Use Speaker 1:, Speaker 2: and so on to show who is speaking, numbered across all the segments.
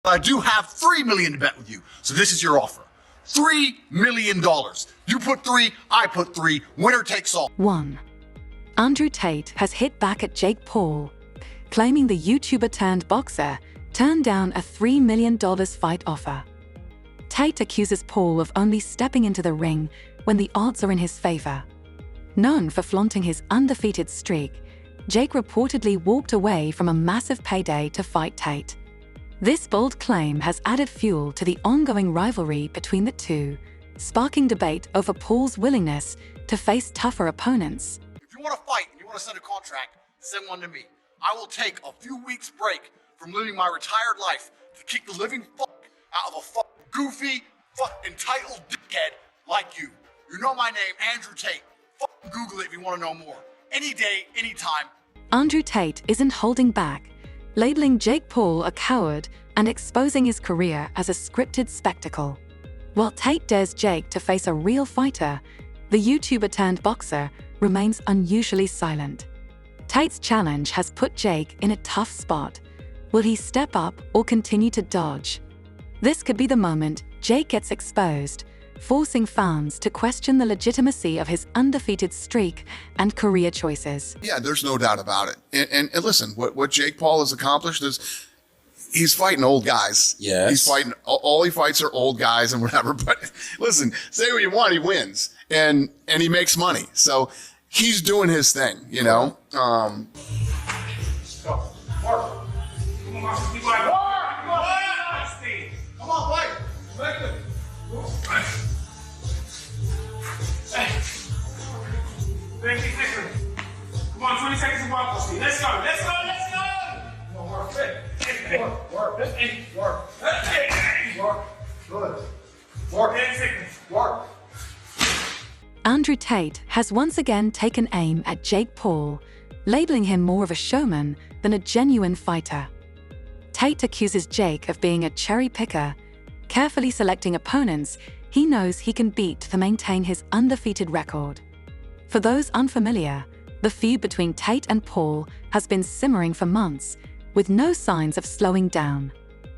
Speaker 1: I do have $3 million to bet with you. So this is your offer. $3 million. You put three, I put three. Winner takes all.
Speaker 2: 1. Andrew Tate has hit back at Jake Paul, claiming the YouTuber turned boxer turned down a $3 million fight offer. Tate accuses Paul of only stepping into the ring when the odds are in his favor. Known for flaunting his undefeated streak, Jake reportedly walked away from a massive payday to fight Tate. This bold claim has added fuel to the ongoing rivalry between the two, sparking debate over Paul's willingness to face tougher opponents.
Speaker 1: If you want to fight and you want to send a contract, send one to me. I will take a few weeks break from living my retired life to kick the living fuck out of a goofy, entitled dickhead like you. You know my name, Andrew Tate. Google it if you want to know more. Any day, anytime.
Speaker 2: Andrew Tate isn't holding back, labeling Jake Paul a coward and exposing his career as a scripted spectacle. While Tate dares Jake to face a real fighter, the YouTuber turned boxer remains unusually silent. Tate's challenge has put Jake in a tough spot. Will he step up or continue to dodge? This could be the moment Jake gets exposed, forcing fans to question the legitimacy of his undefeated streak and career choices.
Speaker 3: Yeah, there's no doubt about it. And listen, what Jake Paul has accomplished is he's fighting old guys.
Speaker 4: Yes.
Speaker 3: He's fighting, all he fights are old guys and whatever. But listen, say what you want, he wins. And he makes money. So he's doing his thing, you know?
Speaker 5: Come on, fight! Hey. 30 seconds. Come on, 20 seconds of walk. Let's go, let's go, let's go! Come on, work. Work. Good. Work. 10 seconds. Work.
Speaker 2: Andrew Tate has once again taken aim at Jake Paul, labeling him more of a showman than a genuine fighter. Tate accuses Jake of being a cherry picker, carefully selecting opponents he knows he can beat to maintain his undefeated record. For those unfamiliar, the feud between Tate and Paul has been simmering for months, with no signs of slowing down.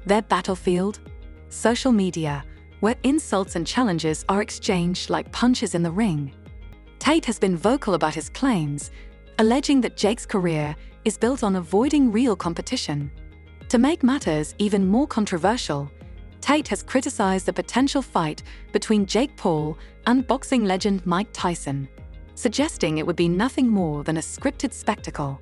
Speaker 2: Their battlefield? Social media, where insults and challenges are exchanged like punches in the ring. Tate has been vocal about his claims, alleging that Jake's career is built on avoiding real competition. To make matters even more controversial, Tate has criticized the potential fight between Jake Paul and boxing legend Mike Tyson, suggesting it would be nothing more than a scripted spectacle.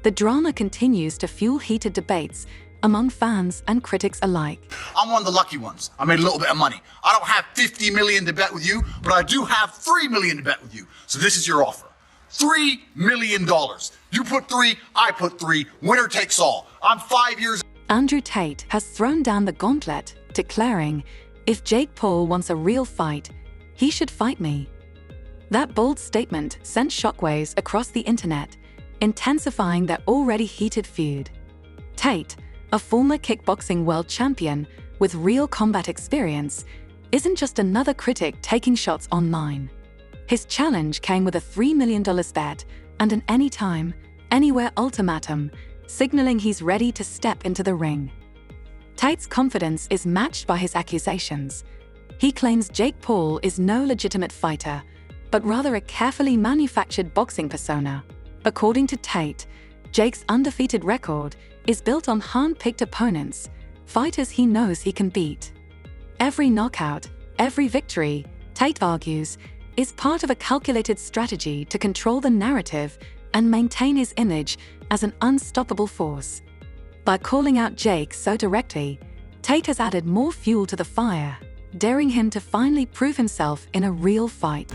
Speaker 2: The drama continues to fuel heated debates among fans and critics alike.
Speaker 1: I'm one of the lucky ones. I made a little bit of money. I don't have $50 million to bet with you, but I do have $3 million to bet with you. So this is your offer. $3 million. You put three, I put three. Winner takes all. I'm 5 years.
Speaker 2: Andrew Tate has thrown down the gauntlet, declaring, "If Jake Paul wants a real fight, he should fight me." That bold statement sent shockwaves across the internet, intensifying their already heated feud. Tate, a former kickboxing world champion with real combat experience, isn't just another critic taking shots online. His challenge came with a $3 million bet and an anytime, anywhere ultimatum, signaling he's ready to step into the ring. Tate's confidence is matched by his accusations. He claims Jake Paul is no legitimate fighter, but rather a carefully manufactured boxing persona. According to Tate, Jake's undefeated record is built on hand-picked opponents, fighters he knows he can beat. Every knockout, every victory, Tate argues, is part of a calculated strategy to control the narrative and maintain his image as an unstoppable force. By calling out Jake so directly, Tate has added more fuel to the fire, daring him to finally prove himself in a real fight.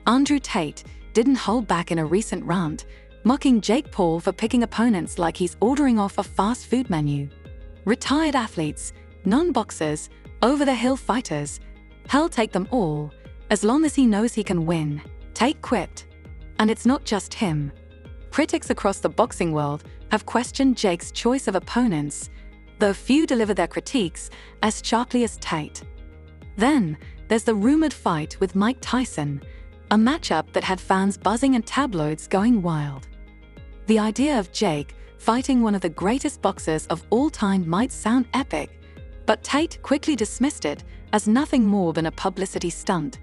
Speaker 2: Andrew Tate didn't hold back in a recent rant, mocking Jake Paul for picking opponents like he's ordering off a fast food menu. Retired athletes, non-boxers, over-the-hill fighters, he'll take them all, as long as he knows he can win, Tate quipped. And it's not just him. Critics across the boxing world have questioned Jake's choice of opponents, though few deliver their critiques as sharply as Tate. Then, there's the rumored fight with Mike Tyson, a matchup that had fans buzzing and tabloids going wild. The idea of Jake fighting one of the greatest boxers of all time might sound epic, but Tate quickly dismissed it as nothing more than a publicity stunt.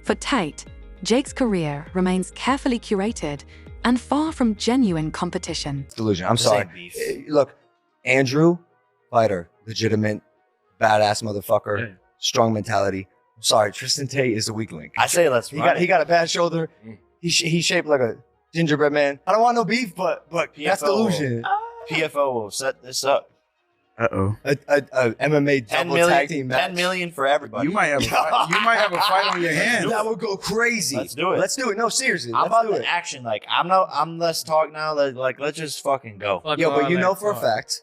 Speaker 2: For Tate, Jake's career remains carefully curated and far from genuine competition.
Speaker 4: Delusion. I'm sorry. Look, Andrew, fighter, legitimate, badass motherfucker,
Speaker 6: Yeah.
Speaker 4: strong mentality. I'm sorry, Tristan Tate is a weak link.
Speaker 6: I say let's
Speaker 4: He
Speaker 6: run
Speaker 4: got a bad shoulder. He's shaped like a gingerbread man. I don't want no beef, but that's
Speaker 6: PFO.
Speaker 4: delusion.
Speaker 6: PFO will set this up.
Speaker 7: Uh-oh.
Speaker 4: A MMA
Speaker 6: 10
Speaker 4: double
Speaker 6: million,
Speaker 4: tag team match.
Speaker 6: 10 million for everybody.
Speaker 7: You might have a fight. You might have a fight on your hands.
Speaker 4: That would go crazy.
Speaker 6: Let's do it.
Speaker 4: Let's do it. No, seriously.
Speaker 6: I'm
Speaker 4: Let's
Speaker 6: about
Speaker 4: do
Speaker 6: the
Speaker 4: it.
Speaker 6: action. Like I'm less talk now. Let's just fucking go.
Speaker 4: Yo, but you know for a fact,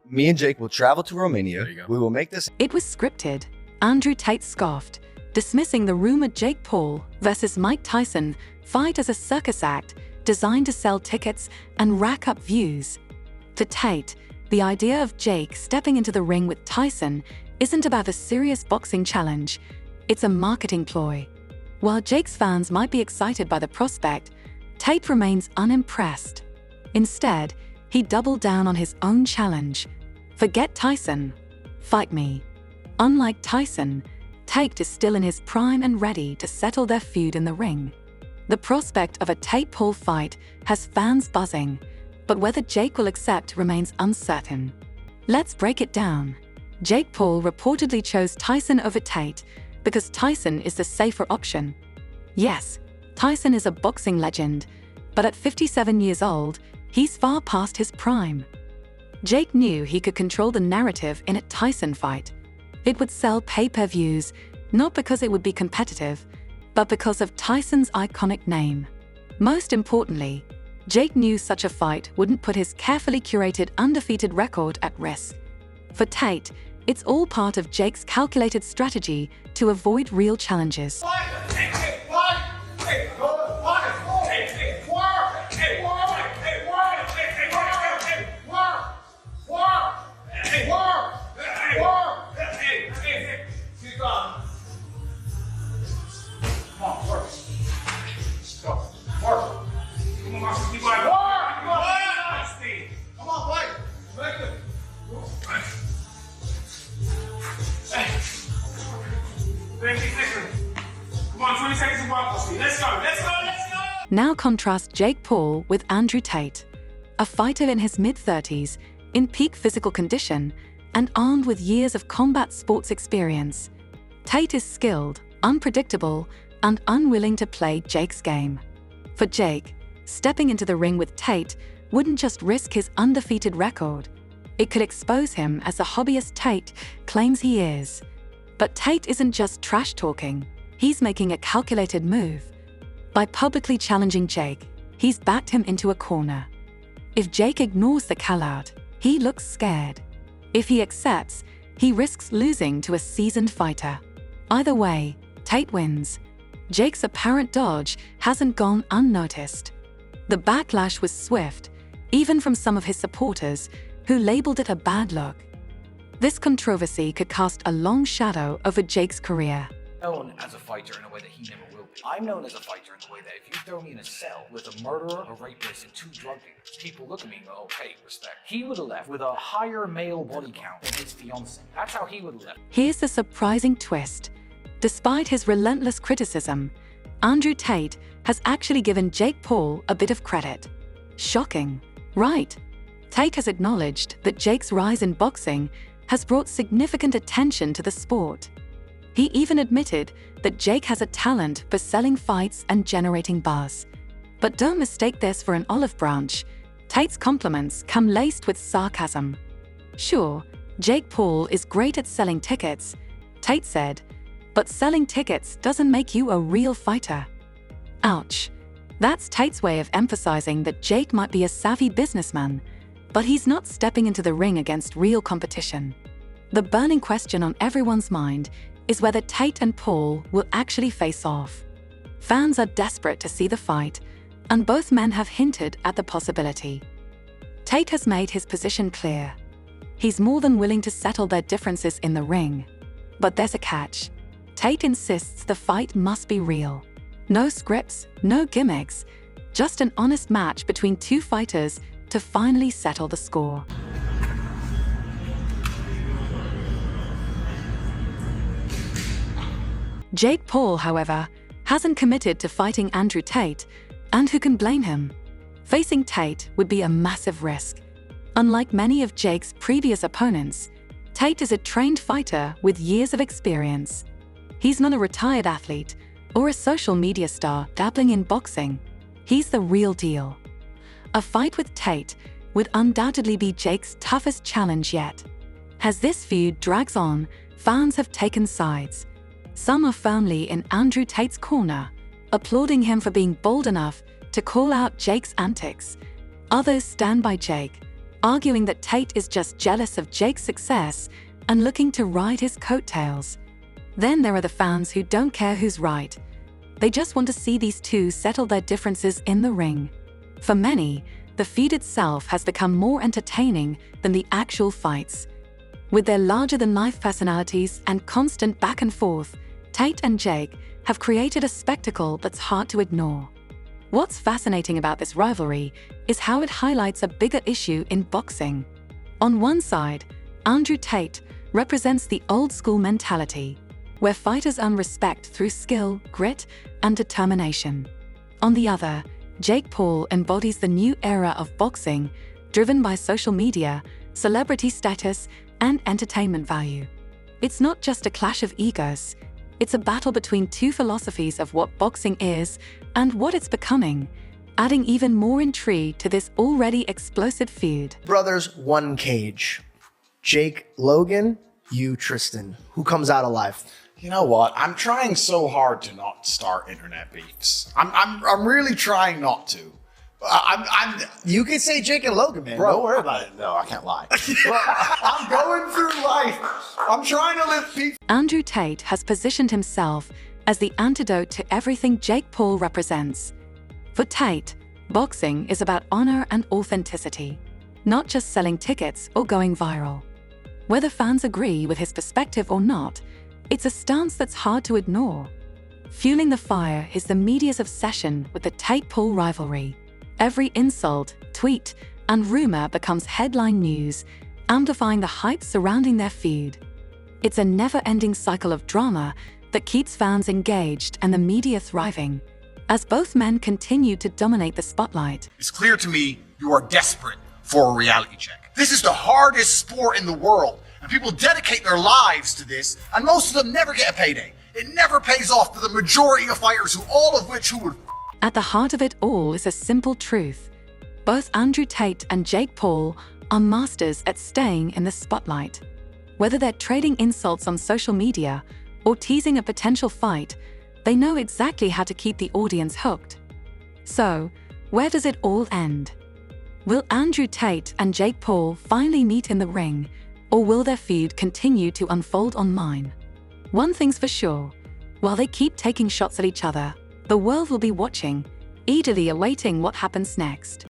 Speaker 4: me and Jake will travel to Romania.
Speaker 7: There you go.
Speaker 4: We will make this.
Speaker 2: It was scripted. Andrew Tate scoffed, dismissing the rumored Jake Paul versus Mike Tyson fight as a circus act designed to sell tickets and rack up views. For Tate, the idea of Jake stepping into the ring with Tyson isn't about a serious boxing challenge. It's a marketing ploy. While Jake's fans might be excited by the prospect, Tate remains unimpressed. Instead, he doubled down on his own challenge. Forget Tyson. Fight me. Unlike Tyson, Tate is still in his prime and ready to settle their feud in the ring. The prospect of a Tate-Paul fight has fans buzzing, but whether Jake will accept remains uncertain. Let's break it down. Jake Paul reportedly chose Tyson over Tate because Tyson is the safer option. Yes, Tyson is a boxing legend, but at 57 years old, he's far past his prime. Jake knew he could control the narrative in a Tyson fight. It would sell pay-per-views, not because it would be competitive, but because of Tyson's iconic name. Most importantly, Jake knew such a fight wouldn't put his carefully curated undefeated record at risk. For Tate, it's all part of Jake's calculated strategy to avoid real challenges.
Speaker 5: Come on, fight. Make it. 20 seconds. Come on, 20 seconds of walk speed. Let's go, let's go, let's go!
Speaker 2: Now contrast Jake Paul with Andrew Tate, a fighter in his mid-30s, in peak physical condition, and armed with years of combat sports experience. Tate is skilled, unpredictable, and unwilling to play Jake's game. For Jake, stepping into the ring with Tate wouldn't just risk his undefeated record. It could expose him as the hobbyist Tate claims he is. But Tate isn't just trash talking, he's making a calculated move. By publicly challenging Jake, he's backed him into a corner. If Jake ignores the call-out, he looks scared. If he accepts, he risks losing to a seasoned fighter. Either way, Tate wins. Jake's apparent dodge hasn't gone unnoticed. The backlash was swift, even from some of his supporters, who labeled it a bad look. This controversy could cast a long shadow over Jake's career.
Speaker 8: Known as a fighter in a way that he never will be. I'm known as a fighter in the way that if you throw me in a cell with a murderer, a rapist, and 2 drug dealers, people look at me and go, okay, respect. He would have left with a higher male body count than his fiancée. That's how he would have left.
Speaker 2: Here's the surprising twist. Despite his relentless criticism, Andrew Tate has actually given Jake Paul a bit of credit. Shocking, right? Tate has acknowledged that Jake's rise in boxing has brought significant attention to the sport. He even admitted that Jake has a talent for selling fights and generating buzz. But don't mistake this for an olive branch. Tate's compliments come laced with sarcasm. Sure, Jake Paul is great at selling tickets, Tate said, but selling tickets doesn't make you a real fighter. Ouch. That's Tate's way of emphasizing that Jake might be a savvy businessman, but he's not stepping into the ring against real competition. The burning question on everyone's mind is whether Tate and Paul will actually face off. Fans are desperate to see the fight, and both men have hinted at the possibility. Tate has made his position clear. He's more than willing to settle their differences in the ring. But there's a catch. Tate insists the fight must be real. No scripts, no gimmicks, just an honest match between 2 fighters to finally settle the score. Jake Paul, however, hasn't committed to fighting Andrew Tate, and who can blame him? Facing Tate would be a massive risk. Unlike many of Jake's previous opponents, Tate is a trained fighter with years of experience. He's not a retired athlete or a social media star dabbling in boxing. He's the real deal. A fight with Tate would undoubtedly be Jake's toughest challenge yet. As this feud drags on, fans have taken sides. Some are firmly in Andrew Tate's corner, applauding him for being bold enough to call out Jake's antics. Others stand by Jake, arguing that Tate is just jealous of Jake's success and looking to ride his coattails. Then there are the fans who don't care who's right. They just want to see these two settle their differences in the ring. For many, the feud itself has become more entertaining than the actual fights. With their larger-than-life personalities and constant back and forth, Tate and Jake have created a spectacle that's hard to ignore. What's fascinating about this rivalry is how it highlights a bigger issue in boxing. On one side, Andrew Tate represents the old-school mentality, where fighters earn respect through skill, grit, and determination. On the other, Jake Paul embodies the new era of boxing, driven by social media, celebrity status, and entertainment value. It's not just a clash of egos. It's a battle between two philosophies of what boxing is and what it's becoming, adding even more intrigue to this already explosive feud.
Speaker 9: Brothers, one cage. Jake Logan, you Tristan. Who comes out alive?
Speaker 1: You know what? I'm trying so hard to not start internet beefs. I'm really trying not to.
Speaker 9: You can say Jake and Logan, man.
Speaker 1: Bro,
Speaker 9: Don't worry about it.
Speaker 1: No, I can't lie. I'm going through life. I'm trying to live peacefully.
Speaker 2: Andrew Tate has positioned himself as the antidote to everything Jake Paul represents. For Tate, boxing is about honor and authenticity, not just selling tickets or going viral. Whether fans agree with his perspective or not, it's a stance that's hard to ignore. Fueling the fire is the media's obsession with the Tate-Paul rivalry. Every insult, tweet, and rumor becomes headline news, amplifying the hype surrounding their feud. It's a never-ending cycle of drama that keeps fans engaged and the media thriving, as both men continue to dominate the spotlight.
Speaker 1: It's clear to me you are desperate for a reality check. This is the hardest sport in the world, and people dedicate their lives to this, and most of them never get a payday. It never pays off to the majority of fighters who would.
Speaker 2: At the heart of it all is a simple truth. Both Andrew Tate and Jake Paul are masters at staying in the spotlight. Whether they're trading insults on social media or teasing a potential fight, they know exactly how to keep the audience hooked. So, where does it all end? Will Andrew Tate and Jake Paul finally meet in the ring, or will their feud continue to unfold online? One thing's for sure, while they keep taking shots at each other, the world will be watching, eagerly awaiting what happens next.